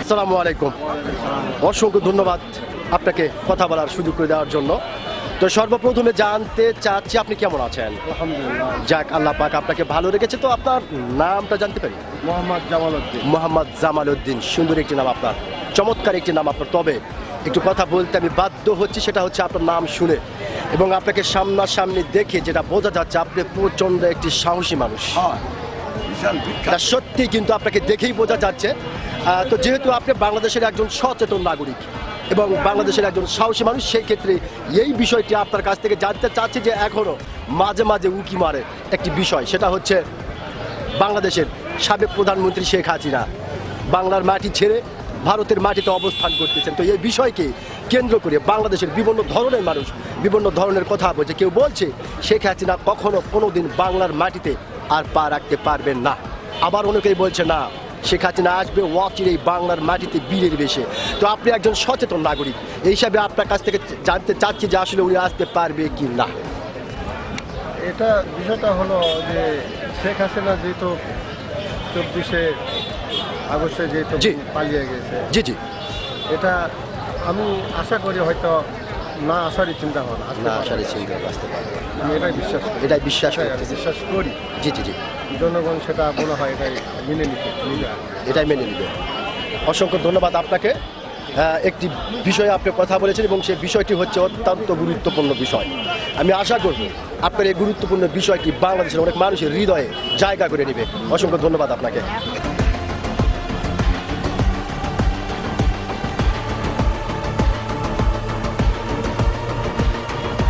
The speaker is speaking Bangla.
আসসালামু আলাইকুম। অসংখ্য ধন্যবাদ আপনাকে কথা বলার সুযোগ করে দেওয়ার জন্য। তো সর্বপ্রথমে জানতে চাচ্ছি আপনি কেমন আছেন? আলহামদুলিল্লাহ। যাক, আল্লাহ পাক আপনাকে ভালো রেখেছে। তো আপনার নামটা জানতে পারি? মোহাম্মদ জামাল উদ্দিন। মোহাম্মদ জামাল উদ্দিন, সুন্দর একটি নাম আপনার, চমৎকার একটি নাম আপনার। তবে একটু কথা বলতে আমি বাধ্য হচ্ছি, সেটা হচ্ছে আপনার নাম শুনে এবং আপনাকে সামনাসামনি দেখে যেটা বোঝা যাচ্ছে আপনি প্রচণ্ড একটি সাহসী মানুষ। এটা সত্যি, কিন্তু আপনাকে দেখেই বোঝা যাচ্ছে। তো যেহেতু আপনি বাংলাদেশের একজন সচেতন নাগরিক এবং বাংলাদেশের একজন সাহসী মানুষ, সেই ক্ষেত্রে এই বিষয়টি আপনার কাছ থেকে জানতে চাচ্ছি যে এখনও মাঝে মাঝে উকি মারে একটি বিষয়, সেটা হচ্ছে বাংলাদেশের সাবেক প্রধানমন্ত্রী শেখ হাসিনা বাংলার মাটি ছেড়ে ভারতের মাটিতে অবস্থান করতেছেন। তো এই বিষয়কে কেন্দ্র করে বাংলাদেশের বিভিন্ন ধরনের মানুষ বিভিন্ন ধরনের কথা বলছে। কেউ বলছে শেখ হাসিনা কখনো কোনো দিন বাংলার মাটিতে আর পা রাখতে পারবেন না, আবার অনেকেই বলছে না, শেখ হাসিনা আসবে অচিরেই বাংলার মাটিতে বীরের বেশে। তো আপনি একজন সচেতন নাগরিক, এই হিসাবে আপনার কাছ থেকে জানতে চাচ্ছি যে আসলে উনি আসতে পারবে কি না। এটা বিষয়টা হলো যে শেখ হাসিনা যেহেতু 24শে আগস্টে যেহেতু জি। পালিয়ে গেছে, জি জি, এটা আমি আশা করি হয়তো না আসারই চিন্তা ভাবনা না আসার চিন্তা আসতে পারবে, আমি এটাই বিশ্বাস করি। এটাই বিশ্বাস এটাই আমি করতেছি। বিশ্বাস করি। জি জি জি, জনগণ সেটা মনে হয় এটাই মেনে নিতে নিবে। এটাই মেনে নেবে। অসংখ্য ধন্যবাদ আপনাকে। একটি বিষয়ে আপনি কথা বলেছেন এবং সেই বিষয়টি হচ্ছে অত্যন্ত গুরুত্বপূর্ণ বিষয়। আমি আশা করব আপনার এই গুরুত্বপূর্ণ বিষয়টি বাংলাদেশের অনেক মানুষের হৃদয়ে জায়গা করে নেবে। অসংখ্য ধন্যবাদ আপনাকে।